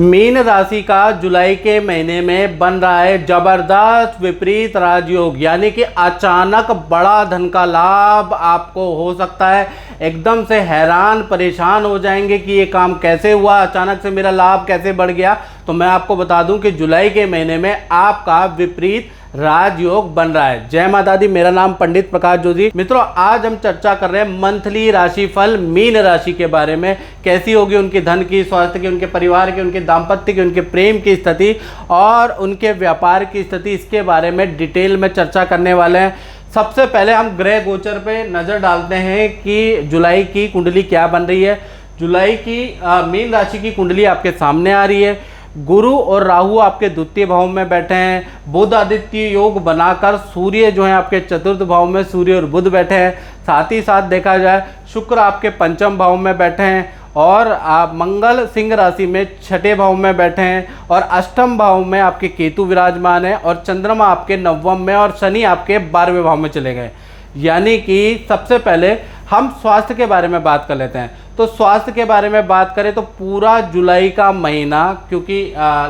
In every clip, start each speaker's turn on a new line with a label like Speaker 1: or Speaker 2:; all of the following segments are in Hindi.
Speaker 1: मीन राशि का जुलाई के महीने में बन रहा है जबरदस्त विपरीत राजयोग, यानी कि अचानक बड़ा धन का लाभ आपको हो सकता है। एकदम से हैरान परेशान हो जाएंगे कि ये काम कैसे हुआ, अचानक से मेरा लाभ कैसे बढ़ गया। तो मैं आपको बता दूं कि जुलाई के महीने में आपका विपरीत राजयोग बन रहा है। जय माता दी, मेरा नाम पंडित प्रकाश जोशी। मित्रों, आज हम चर्चा कर रहे हैं मंथली राशिफल मीन राशि के बारे में। कैसी होगी उनकी धन की, स्वास्थ्य की, उनके परिवार की, उनके दाम्पत्य की, उनके प्रेम की स्थिति और उनके व्यापार की स्थिति, इसके बारे में डिटेल में चर्चा करने वाले हैं। सबसे पहले हम ग्रह गोचर पे नज़र डालते हैं कि जुलाई की कुंडली क्या बन रही है। जुलाई की मीन राशि की कुंडली आपके सामने आ रही है। गुरु और राहु आपके द्वितीय भाव में बैठे हैं। बुध आदित्य योग बनाकर सूर्य जो है आपके चतुर्थ भाव में, सूर्य और बुध बैठे हैं। साथ ही साथ देखा जाए शुक्र आपके पंचम भाव में बैठे हैं और आप मंगल सिंह राशि में छठे भाव में बैठे हैं और अष्टम भाव में आपके केतु विराजमान है और चंद्रमा आपके नवम में और शनि आपके 12वें भाव में चले गए। यानी कि सबसे पहले हम स्वास्थ्य के बारे में बात कर लेते हैं। तो स्वास्थ्य के बारे में बात करें तो पूरा जुलाई का महीना, क्योंकि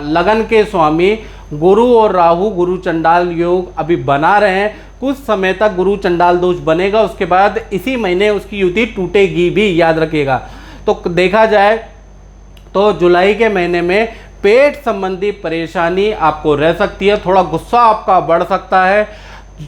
Speaker 1: लगन के स्वामी गुरु और राहु गुरु चंडाल योग अभी बना रहे हैं, कुछ समय तक गुरु चंडाल दोष बनेगा, उसके बाद इसी महीने उसकी युति टूटेगी भी, याद रखिएगा। तो देखा जाए तो जुलाई के महीने में पेट संबंधी परेशानी आपको रह सकती है। थोड़ा गुस्सा आपका बढ़ सकता है,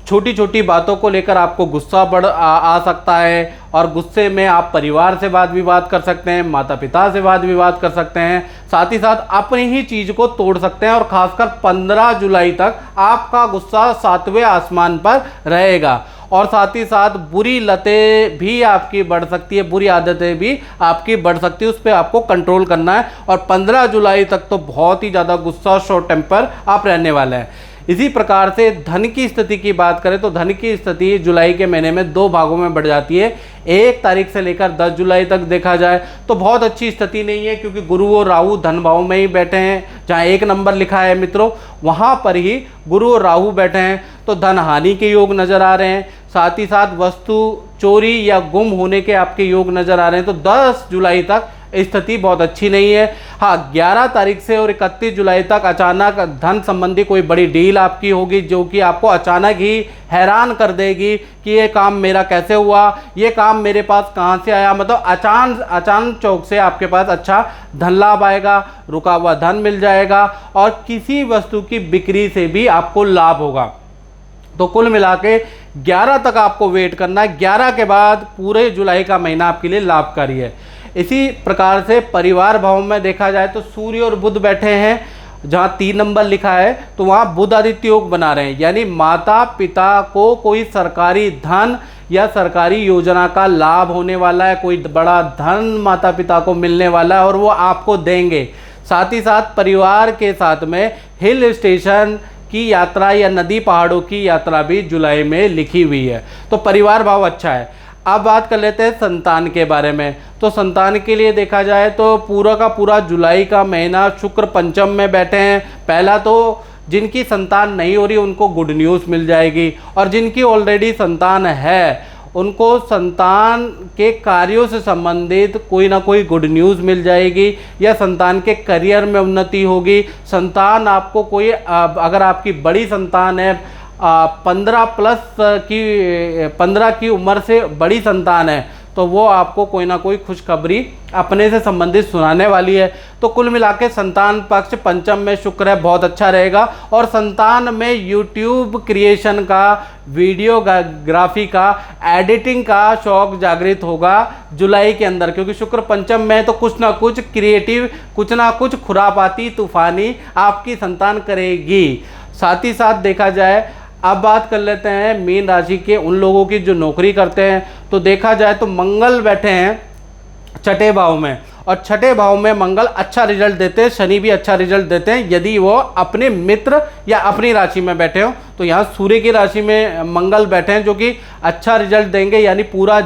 Speaker 1: छोटी छोटी बातों को लेकर आपको गुस्सा आ सकता है और गुस्से में आप परिवार से वाद विवाद कर सकते हैं, माता पिता से वाद विवाद कर सकते हैं, साथ ही साथ अपनी ही चीज़ को तोड़ सकते हैं। और खासकर 15 जुलाई तक आपका गुस्सा 7वें आसमान पर रहेगा और साथ ही साथ बुरी लतें भी आपकी बढ़ सकती है, बुरी आदतें भी आपकी बढ़ सकती है, उस पर आपको कंट्रोल करना है। और 15 जुलाई तक तो बहुत ही ज़्यादा गुस्सा, शॉर्ट टेम्पर आप रहने वाले हैं। इसी प्रकार से धन की स्थिति की बात करें तो धन की स्थिति जुलाई के महीने में 2 भागों में बढ़ जाती है। 1 तारीख से लेकर 10 जुलाई तक देखा जाए तो बहुत अच्छी स्थिति नहीं है, क्योंकि गुरु और राहु धन भाव में ही बैठे हैं। जहाँ 1 नंबर लिखा है मित्रों, वहाँ पर ही गुरु और राहु बैठे हैं, तो धन हानि के योग नज़र आ रहे हैं। साथ ही साथ वस्तु चोरी या गुम होने के आपके योग नज़र आ रहे हैं। तो 10 जुलाई तक स्थिति बहुत अच्छी नहीं है। हाँ, 11 तारीख से और 31 जुलाई तक अचानक धन संबंधी कोई बड़ी डील आपकी होगी, जो कि आपको अचानक ही हैरान कर देगी कि ये काम मेरा कैसे हुआ, ये काम मेरे पास कहाँ से आया। मतलब अचानक चौक से आपके पास अच्छा धन लाभ आएगा, रुका हुआ धन मिल जाएगा और किसी वस्तु की बिक्री से भी आपको लाभ होगा। तो कुल मिला के 11 तक आपको वेट करना है। 11 के बाद पूरे जुलाई का महीना आपके लिए लाभकारी है। इसी प्रकार से परिवार भाव में देखा जाए तो सूर्य और बुध बैठे हैं। जहाँ 3 नंबर लिखा है तो वहाँ बुध आदित्य योग बना रहे हैं, यानी माता पिता को कोई सरकारी धन या सरकारी योजना का लाभ होने वाला है, कोई बड़ा धन माता पिता को मिलने वाला है और वो आपको देंगे। साथ ही साथ परिवार के साथ में हिल स्टेशन की यात्रा या नदी पहाड़ों की यात्रा भी जुलाई में लिखी हुई है। तो परिवार भाव अच्छा है। अब बात कर लेते हैं संतान के बारे में। तो संतान के लिए देखा जाए तो पूरा का पूरा जुलाई का महीना शुक्र पंचम में बैठे हैं। पहला तो जिनकी संतान नहीं हो रही उनको गुड न्यूज़ मिल जाएगी और जिनकी ऑलरेडी संतान है उनको संतान के कार्यों से संबंधित कोई ना कोई गुड न्यूज़ मिल जाएगी या संतान के करियर में उन्नति होगी। संतान आपको कोई, अगर आपकी बड़ी संतान है, 15 की उम्र से बड़ी संतान है, तो वो आपको कोई ना कोई खुशखबरी अपने से संबंधित सुनाने वाली है। तो कुल मिला के संतान पक्ष पंचम में शुक्र है, बहुत अच्छा रहेगा। और संतान में यूट्यूब क्रिएशन का, वीडियोग्राफी का, एडिटिंग का शौक जागृत होगा जुलाई के अंदर, क्योंकि शुक्र पंचम में तो कुछ ना कुछ क्रिएटिव, कुछ ना कुछ खुरापाती तूफानी आपकी संतान करेगी। साथ ही साथ देखा जाए, अब बात कर लेते हैं मीन राशि के उन लोगों की जो नौकरी करते हैं। तो देखा जाए तो मंगल बैठे हैं छठे भाव में और छठे भाव में मंगल अच्छा रिजल्ट देते हैं, शनि भी अच्छा रिजल्ट देते हैं यदि वो अपने मित्र या अपनी राशि में बैठे हो। तो यहाँ सूर्य की राशि में मंगल बैठे हैं जो कि अच्छा रिजल्ट देंगे। यानी पूरा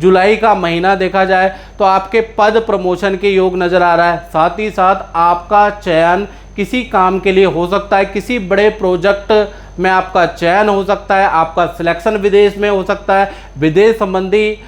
Speaker 1: जुलाई का महीना देखा जाए तो आपके पद प्रमोशन के योग नज़र आ रहा है। साथ ही साथ आपका चयन किसी काम के लिए हो सकता है, किसी बड़े प्रोजेक्ट में आपका चयन हो सकता है, आपका सिलेक्शन विदेश में हो सकता है, विदेश संबंधी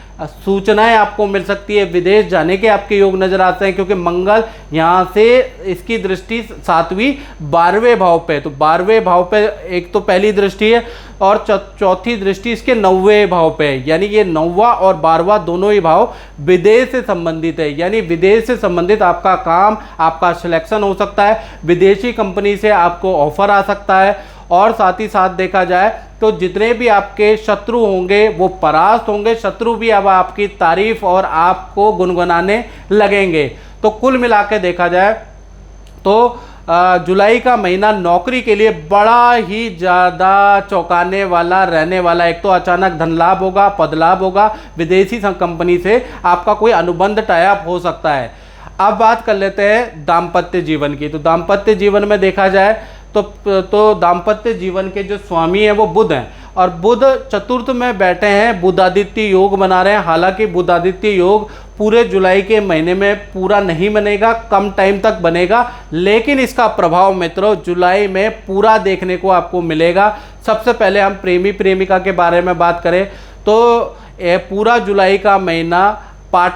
Speaker 1: सूचनाएं आपको मिल सकती है, विदेश जाने के आपके योग नजर आते हैं, क्योंकि मंगल यहाँ से इसकी दृष्टि 7वीं 12वें भाव पे, तो 12वें भाव पे एक तो पहली दृष्टि है और चौथी दृष्टि इसके 9वें भाव पे है, यानी ये 9वां और 12वां दोनों ही भाव विदेश से संबंधित है, यानी विदेश से संबंधित आपका काम, आपका सिलेक्शन हो सकता है, विदेशी कंपनी से आपको ऑफर आ सकता है। और साथ ही साथ देखा जाए तो जितने भी आपके शत्रु होंगे वो परास्त होंगे, शत्रु भी अब आपकी तारीफ और आपको गुनगुनाने लगेंगे। तो कुल मिला के देखा जाए तो जुलाई का महीना नौकरी के लिए बड़ा ही ज़्यादा चौंकाने वाला रहने वाला। एक तो अचानक धन लाभ होगा, पद लाभ होगा, विदेशी कंपनी से आपका कोई अनुबंध टाई अप हो सकता है। अब बात कर लेते हैं दाम्पत्य जीवन की। तो दाम्पत्य जीवन में देखा जाए तो दाम्पत्य जीवन के जो स्वामी हैं वो बुध हैं, और बुध चतुर्थ में बैठे हैं, बुधादित्य योग बना रहे हैं। हालांकि बुधादित्य योग पूरे जुलाई के महीने में पूरा नहीं बनेगा, कम टाइम तक बनेगा, लेकिन इसका प्रभाव मित्रों जुलाई में पूरा देखने को आपको मिलेगा। सबसे पहले हम प्रेमी प्रेमिका के बारे में बात करें तो पूरा जुलाई का महीना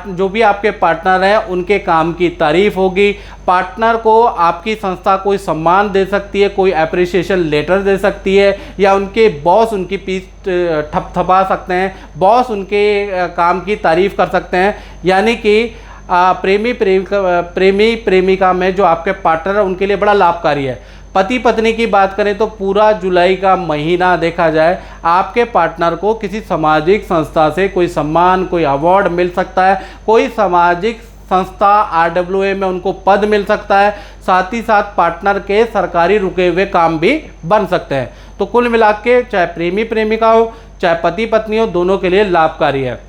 Speaker 1: जो भी आपके पार्टनर हैं उनके काम की तारीफ होगी। पार्टनर को आपकी संस्था कोई सम्मान दे सकती है, कोई अप्रिसिएशन लेटर दे सकती है, या उनके बॉस उनकी पीठ थपथपा सकते हैं, बॉस उनके काम की तारीफ कर सकते हैं। यानी कि प्रेमी प्रेमिका में जो आपके पार्टनर है उनके लिए बड़ा लाभकारी है। पति पत्नी की बात करें तो पूरा जुलाई का महीना देखा जाए आपके पार्टनर को किसी सामाजिक संस्था से कोई सम्मान, कोई अवार्ड मिल सकता है, कोई सामाजिक संस्था RWA में उनको पद मिल सकता है, साथ ही साथ पार्टनर के सरकारी रुके हुए काम भी बन सकते हैं। तो कुल मिला के चाहे प्रेमी प्रेमिका हो चाहे पति पत्नी हो, दोनों के लिए लाभकारी है।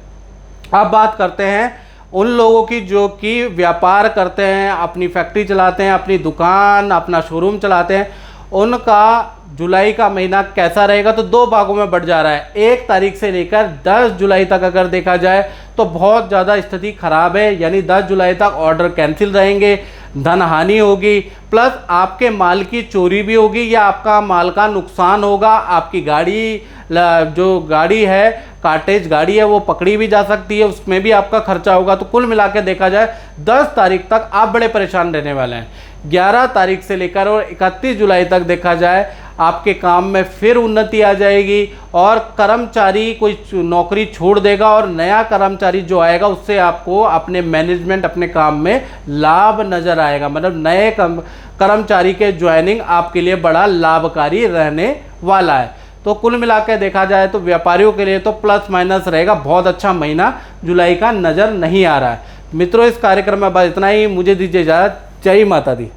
Speaker 1: अब बात करते हैं उन लोगों की जो कि व्यापार करते हैं, अपनी फैक्ट्री चलाते हैं, अपनी दुकान, अपना शोरूम चलाते हैं, उनका जुलाई का महीना कैसा रहेगा। तो 2 भागों में बढ़ जा रहा है। 1 तारीख से लेकर 10 जुलाई तक अगर देखा जाए तो बहुत ज़्यादा स्थिति खराब है, यानी 10 जुलाई तक ऑर्डर कैंसिल रहेंगे, धन हानि होगी, प्लस आपके माल की चोरी भी होगी या आपका माल का नुकसान होगा। आपकी गाड़ी जो गाड़ी है, कार्टेज गाड़ी है, वो पकड़ी भी जा सकती है, उसमें भी आपका खर्चा होगा। तो कुल मिला के देखा जाए 10 तारीख तक आप बड़े परेशान रहने वाले हैं। 11 तारीख से लेकर और 31 जुलाई तक देखा जाए आपके काम में फिर उन्नति आ जाएगी, और कर्मचारी कोई नौकरी छोड़ देगा और नया कर्मचारी जो आएगा उससे आपको अपने मैनेजमेंट, अपने काम में लाभ नज़र आएगा। मतलब नए कर्मचारी के ज्वाइनिंग आपके लिए बड़ा लाभकारी रहने वाला है। तो कुल मिला के देखा जाए तो व्यापारियों के लिए तो प्लस माइनस रहेगा, बहुत अच्छा महीना जुलाई का नज़र नहीं आ रहा है। मित्रों, इस कार्यक्रम में बस इतना ही। मुझे दीजिए इजाज़त। जय माता दी।